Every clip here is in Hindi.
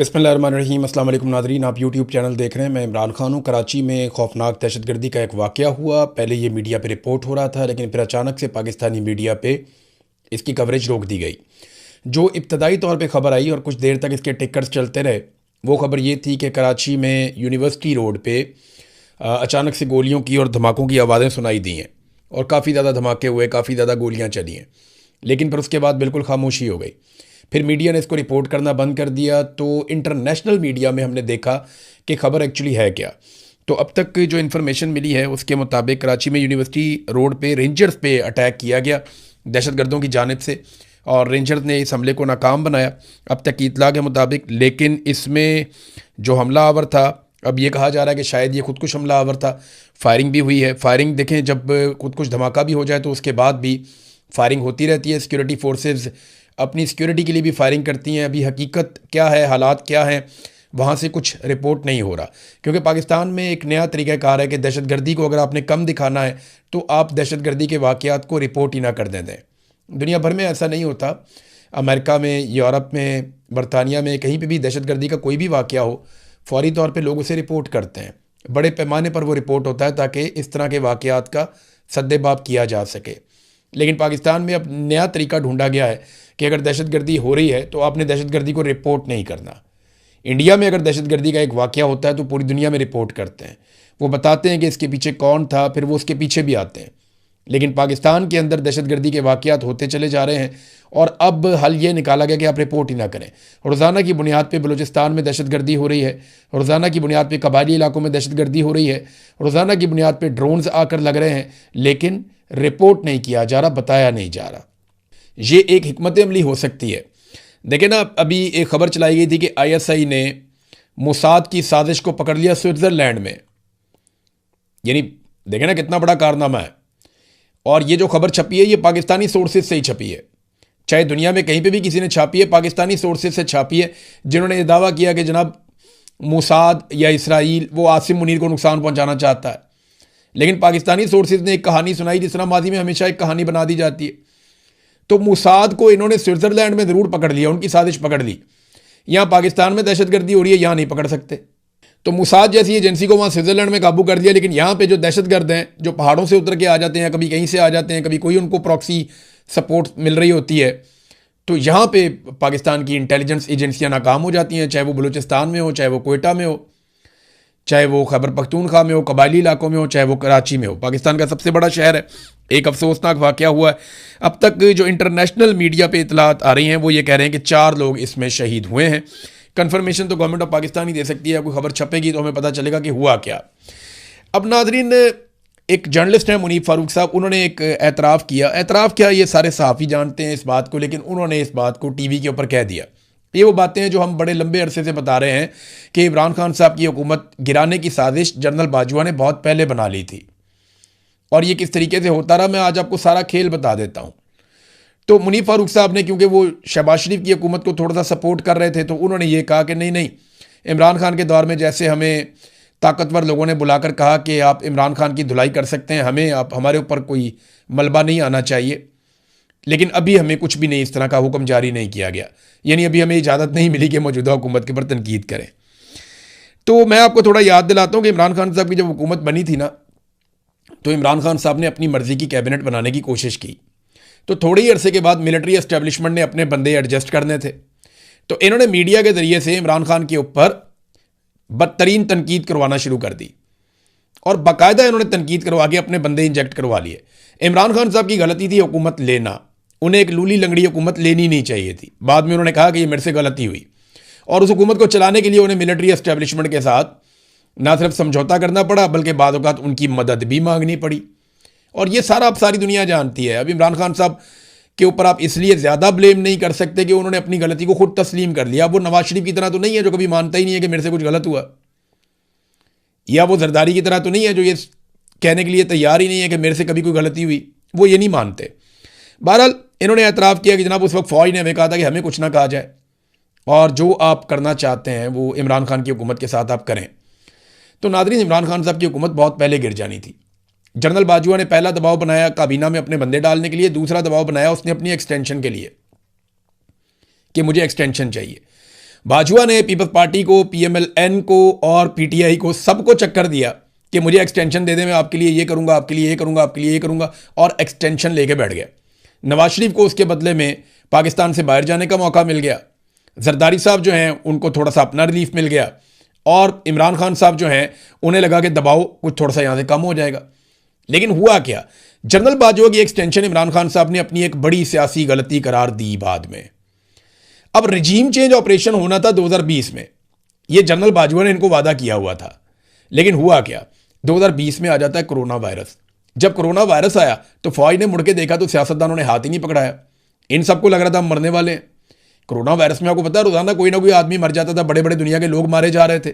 बिस्मिल्लाहिर्रहमानिर्रहीम। अस्सलाम वालेकुम नाज़रीन, आप यूट्यूब चैनल देख रहे हैं। मैं इमरान खान हूँ। कराची में खौफनाक दहशतगर्दी का एक वाक़या हुआ। पहले ये मीडिया पे रिपोर्ट हो रहा था, लेकिन फिर अचानक से पाकिस्तानी मीडिया पे इसकी कवरेज रोक दी गई। जो इब्तदाई तौर पे ख़बर आई और कुछ देर तक इसके टिकर्स चलते रहे, वो ख़बर ये थी कि कराची में यूनिवर्सिटी रोड पे अचानक से गोलियों की और धमाकों की आवाज़ें सुनाई दी हैं और काफ़ी ज़्यादा धमाके हुए, काफ़ी ज़्यादा गोलियाँ चली हैं। लेकिन फिर उसके बाद बिल्कुल खामोशी हो गई। फिर मीडिया ने इसको रिपोर्ट करना बंद कर दिया। तो इंटरनेशनल मीडिया में हमने देखा कि ख़बर एक्चुअली है क्या। तो अब तक जो इन्फॉर्मेशन मिली है उसके मुताबिक कराची में यूनिवर्सिटी रोड पे रेंजर्स पे अटैक किया गया दहशतगर्दों की जानिब से, और रेंजर्स ने इस हमले को नाकाम बनाया अब तक की इतला के मुताबिक। लेकिन इसमें जो हमलावर था, अब ये कहा जा रहा है कि शायद ये खुदकुश हमलावर था। फायरिंग भी हुई है। फायरिंग देखें, जब खुदकुश धमाका भी हो जाए तो उसके बाद भी फायरिंग होती रहती है। सिक्योरिटी फोर्सेस अपनी सिक्योरिटी के लिए भी फायरिंग करती हैं। अभी हकीकत क्या है, हालात क्या हैं, वहाँ से कुछ रिपोर्ट नहीं हो रहा, क्योंकि पाकिस्तान में एक नया तरीक़ाकार है कि दहशतगर्दी को अगर आपने कम दिखाना है तो आप दहशतगर्दी के वाक़यात को रिपोर्ट ही ना कर दें। दुनिया भर में ऐसा नहीं होता। अमेरिका में, यूरोप में, बरतानिया में, कहीं पर भी दहशतगर्दी का कोई भी वाक़या हो, फौरी तौर पर लोग उसे रिपोर्ट करते हैं। बड़े पैमाने पर वो रिपोर्ट होता है ताकि इस तरह के वाक़यात का सद्देबाब किया जा सके। लेकिन पाकिस्तान में अब नया तरीका ढूंढा गया है कि अगर दहशतगर्दी हो रही है तो आपने दहशतगर्दी को रिपोर्ट नहीं करना। इंडिया में अगर दहशतगर्दी का एक वाक़या होता है तो पूरी दुनिया में रिपोर्ट करते हैं, वो बताते हैं कि इसके पीछे कौन था, फिर वो उसके पीछे भी आते हैं। लेकिन पाकिस्तान के अंदर दहशतगर्दी के वाक़यात होते चले जा रहे हैं और अब हल ये निकाला गया कि आप रिपोर्ट ही ना करें। रोज़ाना की बुनियाद पर बलूचिस्तान में दहशतगर्दी हो रही है, रोज़ाना की बुनियाद पर कबायली इलाकों में दहशतगर्दी हो रही है, रोज़ाना की बुनियाद पर ड्रोन्स आकर लग रहे हैं, लेकिन रिपोर्ट नहीं किया जा रहा, बताया नहीं जा रहा। ये एक हिकमत अमली हो सकती है। देखें ना, अभी एक खबर चलाई गई थी कि ISI ने मोसाद की साजिश को पकड़ लिया स्विट्ज़रलैंड में। यानी देखें ना कितना बड़ा कारनामा है। और ये जो खबर छपी है ये पाकिस्तानी सोर्सेज से ही छपी है। चाहे दुनिया में कहीं पे भी किसी ने छापी है, पाकिस्तानी सोर्सेज से छापी है, जिन्होंने ये दावा किया कि जनाब मोसाद या इसराइल वो आसिम मुनीर को नुकसान पहुंचाना चाहता है। लेकिन पाकिस्तानी सोर्सेज ने एक कहानी सुनाई, जिस तरह माजी में हमेशा एक कहानी बना दी जाती है। तो मोसाद को इन्होंने स्विट्ज़रलैंड में ज़रूर पकड़ लिया, उनकी साजिश पकड़ ली। यहाँ पाकिस्तान में दहशतगर्दी हो रही है, यहाँ नहीं पकड़ सकते। तो मोसाद जैसी एजेंसी को वहाँ स्विट्ज़रलैंड में काबू कर दिया। लेकिन यहाँ पे जो दहशतगर्द हैं, जो पहाड़ों से उतर के आ जाते हैं, कभी कहीं से आ जाते हैं, कभी कोई उनको प्रॉक्सी सपोर्ट मिल रही होती है, तो यहाँ पे पाकिस्तान की इंटेलिजेंस एजेंसियाँ नाकाम हो जाती हैं। चाहे वो बलूचिस्तान में हो, चाहे वो कोयटा में हो, चाहे वो खैबर पख्तूनख्वा में हो, कबायली इलाकों में हो, चाहे वो कराची में हो। पाकिस्तान का सबसे बड़ा शहर है। एक अफसोसनाक वाक़या हुआ है। अब तक जो इंटरनेशनल मीडिया पे इतलात आ रही हैं वो ये कह रहे हैं कि 4 लोग इसमें शहीद हुए हैं। कन्फर्मेशन तो गवर्नमेंट ऑफ पाकिस्तान ही दे सकती है। कोई खबर छपेगी तो हमें पता चलेगा कि हुआ क्या। अब नाजरीन, एक जर्नलिस्ट हैं मुनीफ फारूक साहब, उन्होंने एक एतराफ़ किया। एतराफ़ क्या, ये सारे सहाफ़ी जानते हैं इस बात को, लेकिन उन्होंने इस बात को TV के ऊपर कह दिया। ये वो बातें हैं जो हम बड़े लंबे अरसे से बता रहे हैं कि इमरान खान साहब की हुकूमत गिराने की साजिश जनरल बाजवा ने बहुत पहले बना ली थी। और ये किस तरीके से होता रहा, मैं आज आपको सारा खेल बता देता हूँ। तो मुनीफ फारूक साहब ने, क्योंकि वो शहबाज शरीफ की हुकूमत को थोड़ा सा सपोर्ट कर रहे थे, तो उन्होंने ये कहा कि नहीं, इमरान खान के दौर में जैसे हमें ताकतवर लोगों ने बुलाकर कहा कि आप इमरान खान की धुलाई कर सकते हैं, हमें आप हमारे ऊपर कोई मलबा नहीं आना चाहिए। लेकिन अभी हमें कुछ भी नहीं, इस तरह का हुक्म जारी नहीं किया गया। यानी अभी हमें इजाज़त नहीं मिली कि मौजूदा हुकूमत के ऊपर तनकीद करें। तो मैं आपको थोड़ा याद दिलाता हूँ कि इमरान खान साहब की जब हुकूमत बनी थी ना, तो इमरान खान साहब ने अपनी मर्ज़ी की कैबिनेट बनाने की कोशिश की। तो थोड़े ही अरसे के बाद मिलिट्री एस्टेब्लिशमेंट ने अपने बंदे एडजस्ट करने थे, तो इन्होंने मीडिया के ज़रिए से इमरान खान के ऊपर बदतरीन तनकीद करवाना शुरू कर दी और बाकायदा इन्होंने तनकीद करवा के अपने बंदे इंजेक्ट करवा लिए। इमरान खान साहब की गलती थी हुकूमत लेना, उन्हें एक लूली लंगड़ी हुकूमत लेनी नहीं चाहिए थी। बाद में उन्होंने कहा कि ये मेरे से गलती हुई, और उस हुकूमत को चलाने के लिए उन्हें मिलिट्री एस्टेब्लिशमेंट के साथ ना सिर्फ समझौता करना पड़ा, बल्कि बाद औक़ात उनकी मदद भी मांगनी पड़ी। और ये सारा अब सारी दुनिया जानती है। अब इमरान खान साहब के ऊपर आप इसलिए ज़्यादा ब्लेम नहीं कर सकते कि उन्होंने अपनी गलती को खुद तस्लीम कर लिया। वो नवाज शरीफ की तरह तो नहीं है जो कभी मानता ही नहीं है कि मेरे से कुछ गलत हुआ, या वो जरदारी की तरह तो नहीं है जो ये कहने के लिए तैयार ही नहीं है कि मेरे से कभी कोई गलती हुई। वो ये नहीं मानते। बहरहाल इन्होंने एतराफ़ किया कि जनाब उस वक्त फ़ौज ने हमें कहा था कि हमें कुछ ना कहा जाए, और जो आप करना चाहते हैं वो इमरान खान की हुकूमत के साथ आप करें। तो नाज़रीन, इमरान खान साहब की हुकूमत बहुत पहले गिर जानी थी। जनरल बाजवा ने पहला दबाव बनाया काबीना में अपने बंदे डालने के लिए, दूसरा दबाव बनाया उसने अपनी एक्सटेंशन के लिए कि मुझे एक्सटेंशन चाहिए। बाजवा ने पीपल्स पार्टी को, PMLN को और PTI को सबको चक्कर दिया कि मुझे एक्सटेंशन दे दे, मैं आपके लिए ये करूंगा, आपके लिए ये करूंगा, आपके लिए ये करूंगा, और एक्सटेंशन लेके बैठ गया। नवाज शरीफ को उसके बदले में पाकिस्तान से बाहर जाने का मौका मिल गया। जरदारी साहब जो हैं उनको थोड़ा सा अपना रिलीफ मिल गया, और इमरान खान साहब जो हैं उन्हें लगा कि दबाव कुछ थोड़ा सा यहां से कम हो जाएगा। लेकिन हुआ क्या, जनरल बाजवा की एक्सटेंशन इमरान खान साहब ने अपनी एक बड़ी सियासी गलती करार दी बाद में। अब रिजीम चेंज ऑपरेशन होना था 2020 में, यह जनरल बाजवा ने इनको वादा किया हुआ था। लेकिन हुआ क्या, 2020 में आ जाता है कोरोना वायरस। जब कोरोना वायरस आया तो फौज ने मुड़ के देखा तो सियासतदानों ने हाथ ही नहीं पकड़ाया। इन सबको लग रहा था हम मरने वाले हैं। कोरोना वायरस में आपको पता है रोजाना कोई ना कोई आदमी मर जाता था, बड़े बड़े दुनिया के लोग मारे जा रहे थे।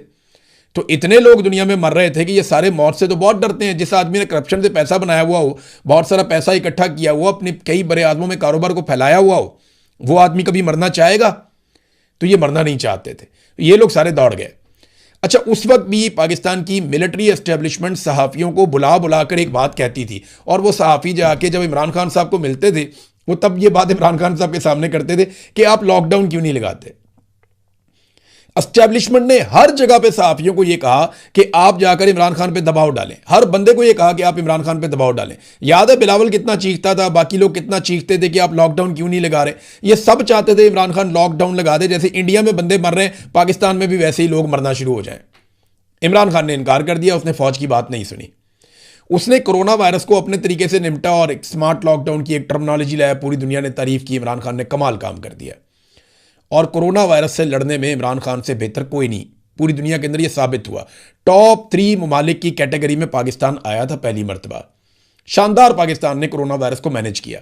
तो इतने लोग दुनिया में मर रहे थे कि ये सारे मौत से तो बहुत डरते हैं। जिस आदमी ने करप्शन से पैसा बनाया हुआ हो, बहुत सारा पैसा इकट्ठा किया हुआ, अपने कई बड़े आदमों में कारोबार को फैलाया हुआ हो, वो आदमी कभी मरना चाहेगा? तो ये मरना नहीं चाहते थे, ये लोग सारे दौड़ गए। अच्छा, उस वक्त भी पाकिस्तान की मिलिट्री एस्टेब्लिशमेंट सहाफ़ियों को बुला बुलाकर एक बात कहती थी, और वो सहाफ़ी जाके जब इमरान खान साहब को मिलते थे वो तब ये बात इमरान खान साहब के सामने करते थे कि आप लॉकडाउन क्यों नहीं लगाते। एस्टेब्लिशमेंट ने हर जगह पे सहाफ़ियों को यह कहा कि आप जाकर इमरान खान पे दबाव डालें, हर बंदे को यह कहा कि आप इमरान खान पे दबाव डालें। याद है बिलावल कितना चीखता था, बाकी लोग कितना चीखते थे कि आप लॉकडाउन क्यों नहीं लगा रहे। ये सब चाहते थे इमरान खान लॉकडाउन लगा दे, जैसे इंडिया में बंदे मर रहे हैं पाकिस्तान में भी वैसे ही लोग मरना शुरू हो जाएं। इमरान खान ने इनकार कर दिया, उसने फौज की बात नहीं सुनी। उसने कोरोना वायरस को अपने तरीके से निपटा और एक स्मार्ट लॉकडाउन की एक टर्मिनोलॉजी लाया। पूरी दुनिया ने तारीफ की, इमरान खान ने कमाल काम कर दिया। और कोरोना वायरस से लड़ने में इमरान खान से बेहतर कोई नहीं, पूरी दुनिया के अंदर यह साबित हुआ। टॉप 3 ममालिक की कैटेगरी में पाकिस्तान आया था पहली मरतबा। शानदार पाकिस्तान ने कोरोना वायरस को मैनेज किया।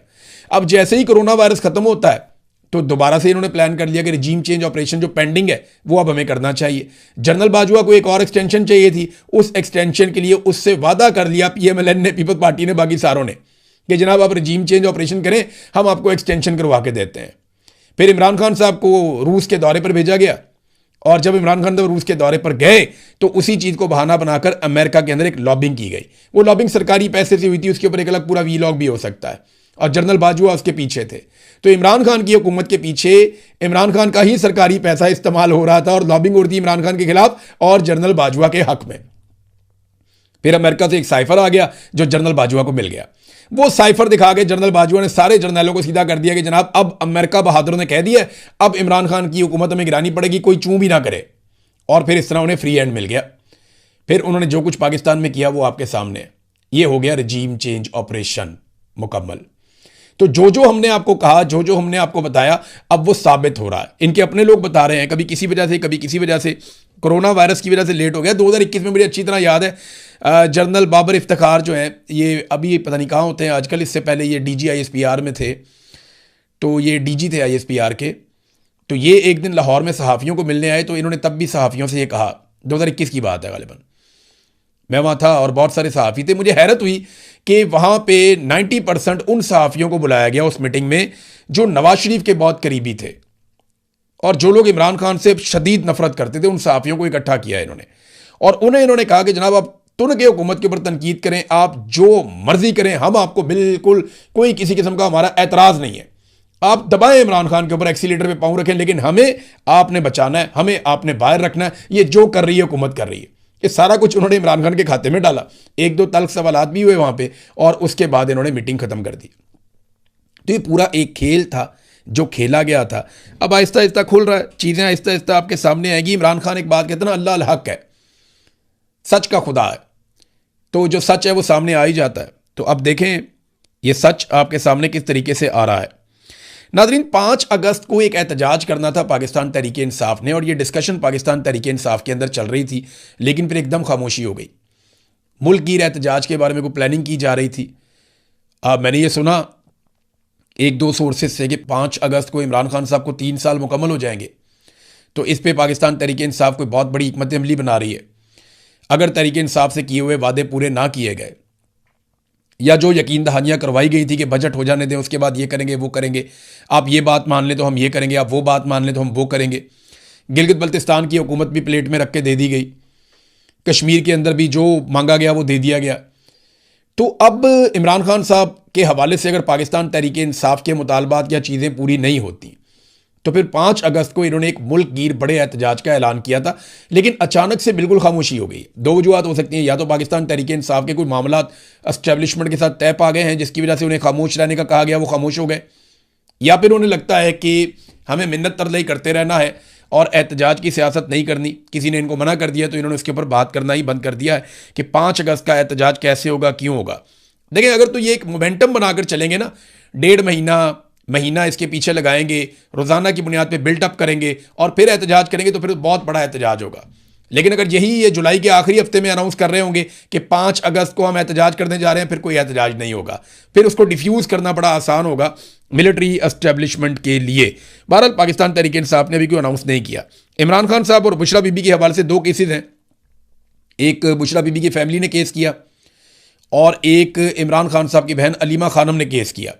अब जैसे ही कोरोना वायरस खत्म होता है तो दोबारा से इन्होंने प्लान कर लिया कि रिजीम चेंज ऑपरेशन जो पेंडिंग है वो अब हमें करना चाहिए। जनरल बाजवा को एक और एक्सटेंशन चाहिए थी, उस एक्सटेंशन के लिए उससे वादा कर लिया PMLN ने, पीपल्स पार्टी ने, बाकी सारों ने, कि जनाब आप रिजीम चेंज ऑपरेशन करें, हम आपको एक्सटेंशन करवा के देते हैं। फिर इमरान खान साहब को रूस के दौरे पर भेजा गया, और जब इमरान खान साहब रूस के दौरे पर गए तो उसी चीज़ को बहाना बनाकर अमेरिका के अंदर एक लॉबिंग की गई। वो लॉबिंग सरकारी पैसे से हुई थी, उसके ऊपर एक अलग पूरा वीलॉग भी हो सकता है, और जनरल बाजवा उसके पीछे थे। तो इमरान खान की हुकूमत के पीछे इमरान खान का ही सरकारी पैसा इस्तेमाल हो रहा था और लॉबिंग हो रही थी इमरान खान के खिलाफ और जनरल बाजवा के हक में। फिर अमेरिका से एक साइफर आ गया जो जनरल बाजवा को मिल गया। वो साइफर दिखा के जनरल बाजवा ने सारे जर्नलों को सीधा कर दिया कि जनाब अब अमेरिका बहादुरों ने कह दिया, अब इमरान खान की हुकूमत हमें गिरानी पड़ेगी, कोई चूं भी ना करे। और फिर इस तरह उन्हें फ्री हैंड मिल गया। फिर उन्होंने जो कुछ पाकिस्तान में किया वो आपके सामने है। ये हो गया रिजीम चेंज ऑपरेशन मुकम्मल। तो जो जो हमने आपको कहा, जो जो हमने आपको बताया, अब वो साबित हो रहा है। इनके अपने लोग बता रहे हैं, कभी किसी वजह से, कभी किसी वजह से, कोरोना वायरस की वजह से लेट हो गया। 2021 में मुझे अच्छी तरह याद है, जनरल बाबर इफ्तिखार जो हैं, ये अभी पता नहीं कहाँ होते हैं आजकल, इससे पहले ये DG ISPR में थे, तो ये DG थे ISPR के। तो ये एक दिन लाहौर में सहाफ़ियों को मिलने आए, तो इन्होंने तब भी सहाफ़ियों से ये कहा, 2021 की बात है गालिबन, मैं वहाँ था और बहुत सारे सहाफ़ी थे। मुझे हैरत हुई कि वहाँ पे 90% उन सहाफ़ियों को बुलाया गया उस मीटिंग में जो नवाज शरीफ के बहुत करीबी थे, और जो लोग इमरान खान से शदीद नफरत करते थे, उन सहाफ़ियों को इकट्ठा किया इन्होंने। और उन्हें इन्होंने कहा कि जनाब आप तुर्क के हुकूमत के ऊपर तनकीद करें, आप जो मर्जी करें, हम आपको बिल्कुल कोई किसी किस्म का हमारा एतराज़ नहीं है, आप दबाएं इमरान खान के ऊपर, एक्सीलेटर पे पाँव रखें, लेकिन हमें आपने बचाना है, हमें आपने बाहर रखना है। ये जो कर रही है हुकूमत कर रही है। ये सारा कुछ उन्होंने इमरान खान के खाते में डाला। 1-2 तल्ख सवालात भी हुए वहाँ पे, और उसके बाद इन्होंने मीटिंग ख़त्म कर दी। तो ये पूरा एक खेल था जो खेला गया था। अब आहिस्ता आहिस्ता खुल रहा है, चीज़ें आहिस्ता आहिस्ता आपके सामने आएगी। इमरान खान एक बात कहते हैं ना, अल्लाह अल हक है, सच का खुदा है, तो जो सच है वो सामने आ ही जाता है। तो अब देखें ये सच आपके सामने किस तरीके से आ रहा है। नाज़रीन, 5 अगस्त को एक एहतजाज करना था पाकिस्तान तहरीक इंसाफ ने, और ये डिस्कशन पाकिस्तान तहरीक इंसाफ के अंदर चल रही थी, लेकिन फिर एकदम खामोशी हो गई। मुल्क गिर एहतजाज के बारे में कोई प्लानिंग की जा रही थी। मैंने ये सुना 1-2 सोर्सेज से कि 5 अगस्त को इमरान खान साहब को 3 साल मुकम्मल हो जाएंगे। तो इस पर पाकिस्तान तहरीक इंसाफ कोई बहुत बड़ी हिकमत अमली बना रही है। अगर तहरीक इंसाफ से किए हुए वादे पूरे ना किए गए, या जो यकीन दहानियाँ करवाई गई थी कि बजट हो जाने दें, उसके बाद ये करेंगे वो करेंगे, आप ये बात मान लें तो हम ये करेंगे, आप वो बात मान लें तो हम वो करेंगे। गिलगित बल्तिस्तान की हुकूमत भी प्लेट में रख के दे दी गई, कश्मीर के अंदर भी जो मांगा गया वो दे दिया गया। तो अब इमरान खान साहब के हवाले से अगर पाकिस्तान तहरीक इंसाफ के मुतालबात या चीज़ें पूरी नहीं होती तो फिर 5 अगस्त को इन्होंने एक मुल्क गिर बड़े एहतजाज का ऐलान किया था, लेकिन अचानक से बिल्कुल खामोशी हो गई। दो वजूहत हो सकती हैं, या तो पाकिस्तान तहरीक इंसाफ के कोई मामला एस्टेब्लिशमेंट के साथ तय पा गए हैं जिसकी वजह से उन्हें खामोश रहने का कहा गया, वो खामोश हो गए, या फिर उन्हें लगता है कि हमें मिन्नत तरलई करते रहना है और एहतजाज की सियासत नहीं करनी, किसी ने इनको मना कर दिया तो इन्होंने उसके ऊपर बात करना ही बंद कर दिया है कि 5 अगस्त का एहतजाज कैसे होगा, क्यों होगा। देखिए, अगर तो ये एक मोमेंटम बनाकर चलेंगे ना, 1.5 महीना इसके पीछे लगाएंगे, रोज़ाना की बुनियाद पे बिल्टअप करेंगे और फिर एहतजाज करेंगे तो फिर बहुत बड़ा एहतजाज होगा। लेकिन अगर यही ये जुलाई के आखिरी हफ्ते में अनाउंस कर रहे होंगे कि 5 अगस्त को हम एहतजाज करने जा रहे हैं, फिर कोई एहतजाज नहीं होगा, फिर उसको डिफ्यूज़ करना बड़ा आसान होगा मिलिट्री एस्टेब्लिशमेंट के लिए। बहरहाल पाकिस्तान तहरीक इंसाफ ने अभी कोई अनाउंस नहीं किया। इमरान खान साहब और बुशरा बीबी के हवाले से 2 केसेज हैं। एक बुशरा बीबी की फैमिली ने केस किया और एक इमरान खान साहब की बहन अलीमा खानम ने केस किया।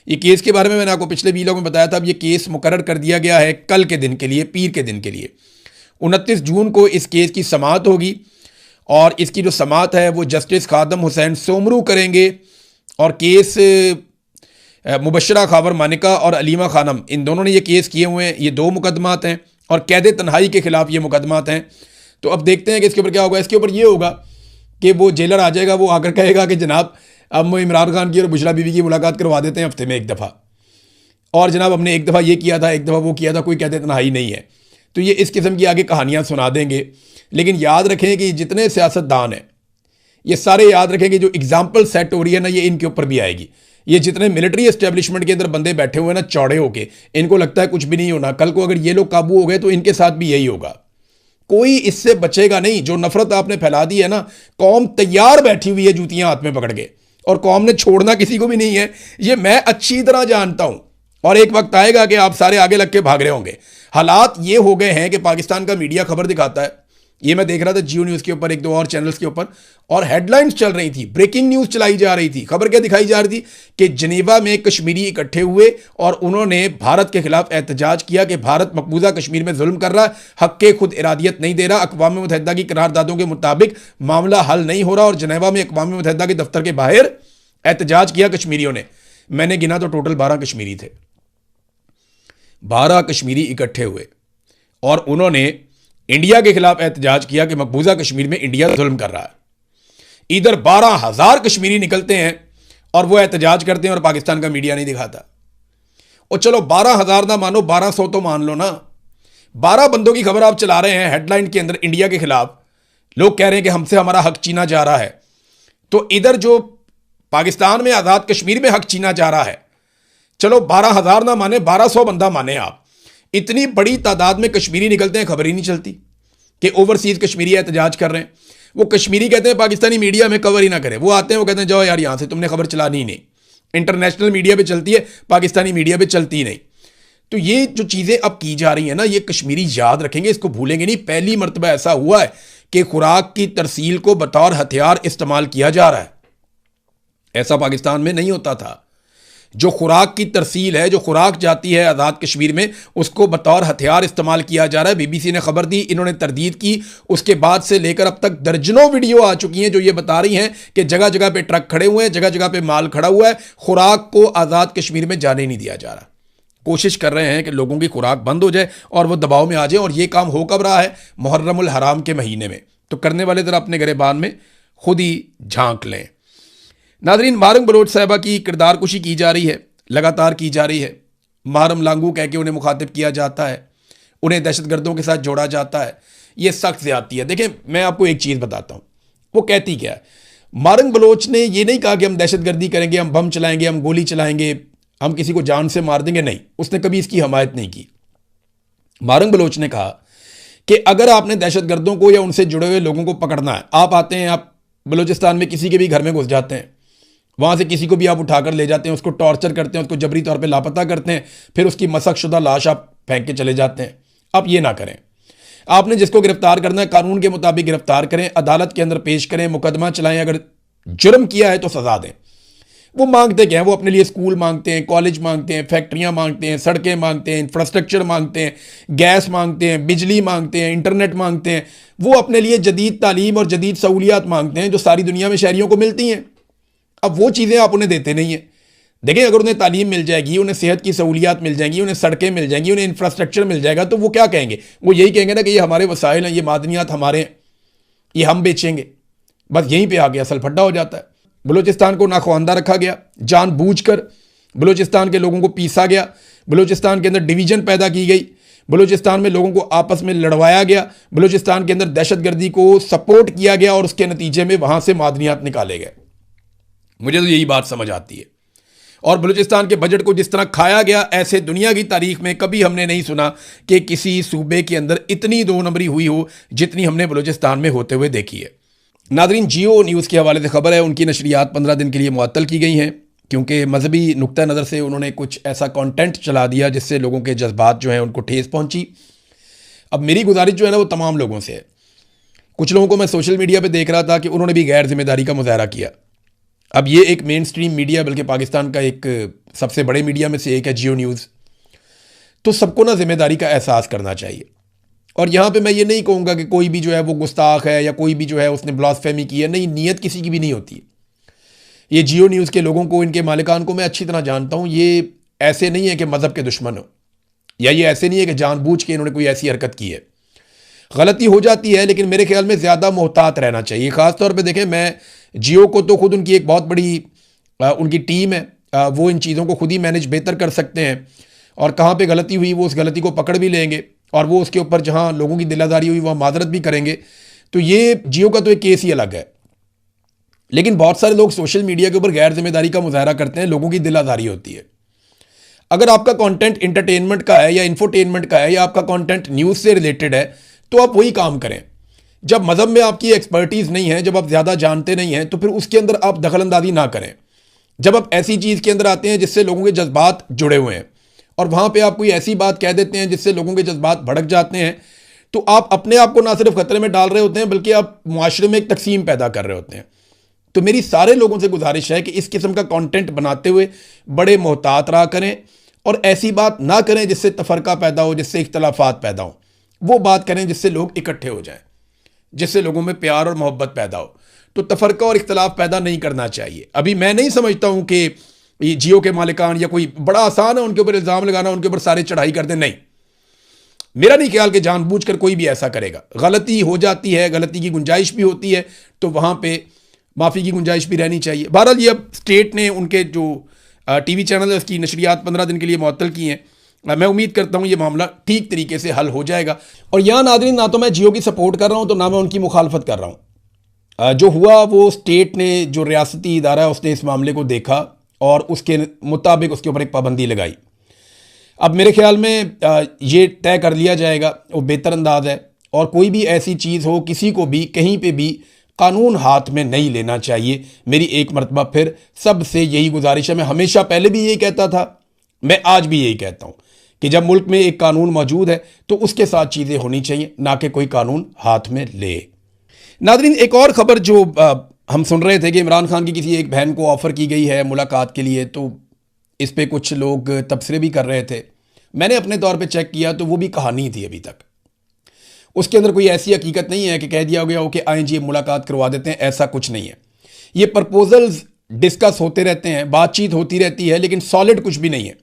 ये केस के बारे में मैंने आपको पिछले वीडियो में बताया था। अब ये केस मुकर्रर कर दिया गया है कल के दिन के लिए, पीर के दिन के लिए। 29 जून को इस केस की समाअत होगी और इसकी जो समाअत है वो जस्टिस खादम हुसैन सोमरू करेंगे। और केस मुबशरा खावर मानिका और अलीमा खानम, इन दोनों ने ये केस किए हुए हैं। ये 2 मुकदमात हैं और कैद तन्हाई के खिलाफ ये मुकदमात हैं। तो अब देखते हैं कि इसके ऊपर क्या होगा। इसके ऊपर ये होगा कि वो जेलर आ जाएगा, वो आकर कहेगा कि जनाब अब इमरान खान की और बुशरा बीबी की मुलाकात करवा देते हैं हफ्ते में 1 दफ़ा, और जनाब हमने 1 दफ़ा ये किया था, 1 दफ़ा वो किया था, कोई कहते तन्हाई नहीं है। तो ये इस किस्म की आगे कहानियाँ सुना देंगे। लेकिन याद रखें कि जितने सियासतदान हैं ये सारे याद रखें कि जो एग्जाम्पल सेट हो रही है ना, ये इनके ऊपर भी आएगी। ये जितने मिलिट्री एस्टेब्लिशमेंट के अंदर बंदे बैठे हुए हैं ना चौड़े होके, इनको लगता है कुछ भी नहीं होना। कल को अगर ये लोग काबू हो गए तो इनके साथ भी यही होगा। कोई इससे बचेगा नहीं। जो नफरत आपने फैला दी है ना, कौम तैयार बैठी हुई है जूतियां हाथ में पकड़ के, और कौम ने छोड़ना किसी को भी नहीं है। ये मैं अच्छी तरह जानता हूं। और एक वक्त आएगा कि आप सारे आगे लग के भाग रहे होंगे। हालात ये हो गए हैं कि पाकिस्तान का मीडिया खबर दिखाता है, ये मैं देख रहा था जियो न्यूज़ के ऊपर, 1-2 और चैनल्स के ऊपर, और हेडलाइंस चल रही थी, ब्रेकिंग न्यूज़ चलाई जा रही थी। खबर क्या दिखाई जा रही थी कि जनेवा में कश्मीरी इकट्ठे हुए और उन्होंने भारत के खिलाफ एहतजाज किया कि भारत मकबूजा कश्मीर में जुल्म कर रहा है, हक़ खुद इरादियत नहीं दे रहा, अक़वाम मुत्तहिदा की करारदादों के मुताबिक मामला हल नहीं हो रहा। और जनेवा में अक़वाम मुत्तहिदा के दफ्तर के बाहर एहतजाज किया कश्मीरियों ने। मैंने गिना तो टोटल 12 कश्मीरी थे। 12 कश्मीरी इकट्ठे हुए और उन्होंने इंडिया के खिलाफ एहतजाज किया कि मकबूजा कश्मीर में इंडिया जुल्म कर रहा है। इधर 12,000 कश्मीरी निकलते हैं और वो एहतजाज करते हैं और पाकिस्तान का मीडिया नहीं दिखाता। और चलो 12,000 ना मानो, 1200 तो मान लो ना। 12 बंदों की खबर आप चला रहे हैं हेडलाइन के अंदर इंडिया के खिलाफ। लोग कह रहे हैं कि हमसे हमारा हक छीना जा रहा है। तो इधर जो पाकिस्तान में आज़ाद कश्मीर में हक छीना जा रहा है, चलो 12,000 ना माने, 1200 बंदा माने आप, इतनी बड़ी तादाद में कश्मीरी निकलते हैं, खबर ही नहीं चलती कि ओवरसीज कश्मीरी एहतजाज कर रहे हैं। वो कश्मीरी कहते हैं पाकिस्तानी मीडिया में कवर ही ना करे। वो आते हैं, वो कहते हैं जाओ यार यहां से, तुमने खबर चलानी ही नहीं। इंटरनेशनल मीडिया पे चलती है, पाकिस्तानी मीडिया पे चलती ही नहीं। तो ये जो चीज़ें अब की जा रही हैं ना, ये कश्मीरी याद रखेंगे, इसको भूलेंगे नहीं। पहली मरतबा ऐसा हुआ है कि खुराक की तरसील को बतौर हथियार इस्तेमाल किया जा रहा है। ऐसा पाकिस्तान में नहीं होता था। जो खुराक की तरसील है, जो खुराक जाती है आज़ाद कश्मीर में, उसको बतौर हथियार इस्तेमाल किया जा रहा है। बीबीसी ने खबर दी, इन्होंने तरदीद की। उसके बाद से लेकर अब तक दर्जनों वीडियो आ चुकी हैं जो ये बता रही हैं कि जगह जगह पे ट्रक खड़े हुए हैं, जगह जगह पे माल खड़ा हुआ है, खुराक को आज़ाद कश्मीर में जाने नहीं दिया जा रहा। कोशिश कर रहे हैं कि लोगों की खुराक बंद हो जाए और वो दबाव में आ जाए। और ये काम हो कब रहा है? मुहर्रमुल हराम के महीने में। तो करने वाले ज़रा अपने गिरेबान में खुद ही झांक लें। नाज़रीन, मारम बलोच साहिबा की किरदार कुशी की जा रही है, लगातार की जा रही है। मारम लांगू कह के उन्हें मुखातिब किया जाता है, उन्हें दहशतगर्दों के साथ जोड़ा जाता है। ये सख्त ज़्यादती है। देखें, मैं आपको एक चीज़ बताता हूँ, वो कहती क्या है। मारम बलोच ने ये नहीं कहा कि हम दहशतगर्दी करेंगे, हम बम चलाएंगे, हम गोली चलाएंगे, हम किसी को जान से मार देंगे। नहीं, उसने कभी इसकी हमायत नहीं की। मारम बलोच ने कहा कि अगर आपने दहशतगर्दों को या उनसे जुड़े हुए लोगों को पकड़ना है, आप आते हैं, आप बलूचिस्तान में किसी के भी घर में घुस जाते हैं, वहाँ से किसी को भी आप उठाकर ले जाते हैं, उसको टॉर्चर करते हैं, उसको जबरी तौर पे लापता करते हैं, फिर उसकी मशक़शुदा लाश आप फेंक के चले जाते हैं। आप ये ना करें। आपने जिसको गिरफ्तार करना है कानून के मुताबिक गिरफ्तार करें, अदालत के अंदर पेश करें, मुकदमा चलाएं। अगर जुर्म किया है तो सज़ा दें। वो मांगते क्या है? वो अपने लिए स्कूल मांगते हैं, कॉलेज मांगते हैं, फैक्ट्रियाँ मांगते हैं, सड़कें मांगते हैं, इंफ्रास्ट्रक्चर मांगते हैं, गैस मांगते हैं, बिजली मांगते हैं, इंटरनेट मांगते हैं। वो अपने लिए जदीद तालीम और जदीद सहूलियात मांगते हैं जो सारी दुनिया में शहरियों को मिलती हैं। अब वो चीज़ें आप उन्हें देते नहीं हैं। देखें, अगर उन्हें तालीम मिल जाएगी, उन्हें सेहत की सहूलियात मिल जाएंगी, उन्हें सड़कें मिल जाएंगी, उन्हें इंफ्रास्ट्रक्चर मिल जाएगा, तो वो क्या कहेंगे? वो यही कहेंगे ना कि ये हमारे वसाइल हैं, ये मादनियात हमारे हैं, ये हम बेचेंगे। बस यहीं पे आगे असल फड्डा हो जाता है। बलूचिस्तान को नाखवानदा रखा गया, जानबूझकर बलूचिस्तान के लोगों को पीसा गया, बलूचिस्तान के अंदर डिवीजन पैदा की गई, बलूचिस्तान में लोगों को आपस में लड़वाया गया, बलूचिस्तान के अंदर दहशतगर्दी को सपोर्ट किया गया और उसके नतीजे में वहां से मादनियात निकाले गए। मुझे तो यही बात समझ आती है। और बलूचिस्तान के बजट को जिस तरह खाया गया, ऐसे दुनिया की तारीख में कभी हमने नहीं सुना कि किसी सूबे के अंदर इतनी दो नंबरी हुई हो जितनी हमने बलूचिस्तान में होते हुए देखी है। नादरीन, जियो न्यूज़ के हवाले से खबर है, उनकी नशरियात 15 दिन के लिए मुअत्तल की गई हैं क्योंकि मजहबी नुक्ता नज़र से उन्होंने कुछ ऐसा कंटेंट चला दिया जिससे लोगों के जज्बात जो हैं उनको ठेस पहुंची। अब मेरी गुजारिश जो है ना वो तमाम लोगों से है। कुछ लोगों को मैं सोशल मीडिया पे देख रहा था कि उन्होंने भी गैर जिम्मेदारी का मुजाहरा किया। अब ये एक मेन स्ट्रीम मीडिया, बल्कि पाकिस्तान का एक सबसे बड़े मीडिया में से एक है जियो न्यूज़, तो सबको ना जिम्मेदारी का एहसास करना चाहिए। और यहाँ पे मैं ये नहीं कहूँगा कि कोई भी जो है वो गुस्ताख है या कोई भी जो है उसने ब्लास्फेमी की है, नहीं, नीयत किसी की भी नहीं होती है। ये जियो न्यूज़ के लोगों को, इनके मालिकान को मैं अच्छी तरह जानता हूँ। ये ऐसे नहीं है कि मज़हब के दुश्मन हो, या ये ऐसे नहीं है कि जानबूझ के इन्होंने कोई ऐसी हरकत की है। गलती हो जाती है, लेकिन मेरे ख्याल में ज़्यादा मोहतात रहना चाहिए। ख़ास तौर पे देखें, मैं जियो को तो खुद उनकी एक बहुत बड़ी उनकी टीम है, वो इन चीज़ों को खुद ही मैनेज बेहतर कर सकते हैं, और कहाँ पे गलती हुई वो उस गलती को पकड़ भी लेंगे, और वो उसके ऊपर जहाँ लोगों की दिलादारी हुई वहाँ मादरत भी करेंगे। तो ये जियो का तो एक केस ही अलग है। लेकिन बहुत सारे लोग सोशल मीडिया के ऊपर गैर जिम्मेदारी का मुजाहरा करते हैं, लोगों की दिलादारी होती है। अगर आपका कंटेंट इंटरटेनमेंट का है या इंफोटेनमेंट का है या आपका कंटेंट न्यूज़ से रिलेटेड है, तो आप वही काम करें। जब मज़हब में आपकी एक्सपर्टीज़ नहीं है, जब आप ज़्यादा जानते नहीं हैं, तो फिर उसके अंदर आप दखलंदाजी ना करें। जब आप ऐसी चीज़ के अंदर आते हैं जिससे लोगों के जज्बात जुड़े हुए हैं और वहाँ पे आप कोई ऐसी बात कह देते हैं जिससे लोगों के जज्बात भड़क जाते हैं, तो आप अपने आप को ना सिर्फ खतरे में डाल रहे होते हैं, बल्कि आप मुआशरे में एक तकसीम पैदा कर रहे होते हैं। तो मेरी सारे लोगों से गुजारिश है कि इस किस्म का कंटेंट बनाते हुए बड़े मोहतात रहा करें और ऐसी बात ना करें जिससे तफरका पैदा हो, जिससे इख्तलाफात पैदा हो। वो बात करें जिससे लोग इकट्ठे हो जाएं, जिससे लोगों में प्यार और मोहब्बत पैदा हो। तो तफरका और इख्तलाफ पैदा नहीं करना चाहिए। अभी मैं नहीं समझता हूं कि ये जियो के मालिकान या कोई बड़ा आसान है उनके ऊपर इल्ज़ाम लगाना, उनके ऊपर सारे चढ़ाई कर दें। नहीं, मेरा नहीं ख्याल कि जानबूझकर कोई भी ऐसा करेगा। गलती हो जाती है, गलती की गुंजाइश भी होती है, तो वहाँ पे माफ़ी की गुंजाइश भी रहनी चाहिए। बहरहाल ये अब स्टेट ने उनके जो टीवी चैनल है उसकी नशरियात 15 दिन के लिए मुअत्तल की हैं। मैं उम्मीद करता हूँ ये मामला ठीक तरीके से हल हो जाएगा। और यहाँ नाज़रीन, ना तो मैं जियो की सपोर्ट कर रहा हूँ तो ना मैं उनकी मुखालफत कर रहा हूँ। जो हुआ वो स्टेट ने, जो रियासती इदारा है, उसने इस मामले को देखा और उसके मुताबिक उसके ऊपर एक पाबंदी लगाई। अब मेरे ख्याल में ये तय कर लिया जाएगा, वो बेहतर अंदाज है। और कोई भी ऐसी चीज़ हो, किसी को भी कहीं पे भी कानून हाथ में नहीं लेना चाहिए। मेरी एक मरतबा फिर सबसे यही गुजारिश है। मैं हमेशा पहले भी यही कहता था, मैं आज भी यही कहता हूँ कि जब मुल्क में एक कानून मौजूद है तो उसके साथ चीज़ें होनी चाहिए, ना कि कोई कानून हाथ में ले। नाज़रीन, एक और ख़बर जो हम सुन रहे थे कि इमरान खान की किसी एक बहन को ऑफ़र की गई है मुलाकात के लिए, तो इस पे कुछ लोग तबसरे भी कर रहे थे। मैंने अपने तौर पे चेक किया तो वो भी कहानी थी। अभी तक उसके अंदर कोई ऐसी हकीकत नहीं है कि कह दिया गया हो कि आएँ जी मुलाकात करवा देते हैं, ऐसा कुछ नहीं है। ये प्रपोजल्स डिस्कस होते रहते हैं, बातचीत होती रहती है, लेकिन सॉलिड कुछ भी नहीं है।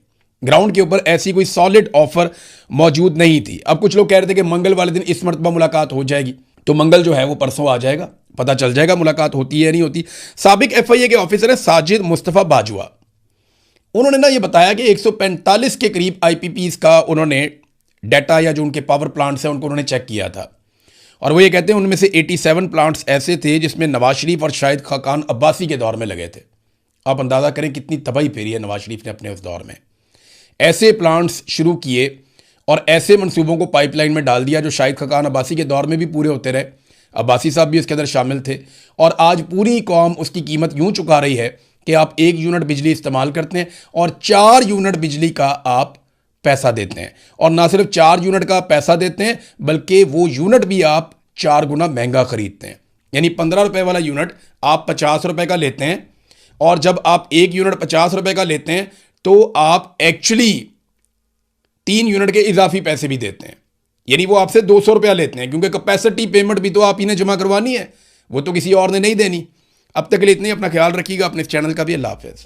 ग्राउंड के ऊपर ऐसी कोई सॉलिड ऑफर मौजूद नहीं थी। अब कुछ लोग कह रहे थे कि मंगल वाले दिन इस मरतबा मुलाकात हो जाएगी, तो मंगल जो है वो परसों आ जाएगा, पता चल जाएगा मुलाकात होती है या नहीं होती। साबिक FIA के ऑफिसर है साजिद मुस्तफ़ा बाजुआ, उन्होंने ना ये बताया कि 145 के करीब IPPs का उन्होंने डाटा, या जो उनके पावर प्लांट्स हैं उनको उन्होंने चेक किया था, और वो ये कहते हैं उनमें से 87 प्लांट्स ऐसे थे जिसमें नवाज शरीफ और शाहिद खाकान अब्बासी के दौर में लगे थे। आप अंदाज़ा करें कितनी तबाही फेरी है नवाज शरीफ ने अपने उस दौर में। ऐसे प्लांट्स शुरू किए और ऐसे मंसूबों को पाइपलाइन में डाल दिया जो शाहिद खाकान अब्बासी के दौर में भी पूरे होते रहे। अब्बासी साहब भी उसके अंदर शामिल थे, और आज पूरी कौम उसकी कीमत यूं चुका रही है कि आप 1 यूनिट बिजली इस्तेमाल करते हैं और 4 यूनिट बिजली का आप पैसा देते हैं। और ना सिर्फ 4 यूनिट का पैसा देते हैं, बल्कि वो यूनिट भी आप 4 गुना महंगा खरीदते हैं। यानी 15 रुपए वाला यूनिट आप 50 रुपए का लेते हैं, और जब आप 1 यूनिट 50 रुपए का लेते हैं तो आप एक्चुअली 3 यूनिट के इजाफी पैसे भी देते हैं। यानी वो आपसे 200 रुपया लेते हैं, क्योंकि कैपेसिटी पेमेंट भी तो आप ही ने जमा करवानी है, वो तो किसी और ने नहीं देनी। अब तक के लिए इतने, अपना ख्याल रखिएगा, अपने चैनल का भी। अल्लाह हाफ़िज़।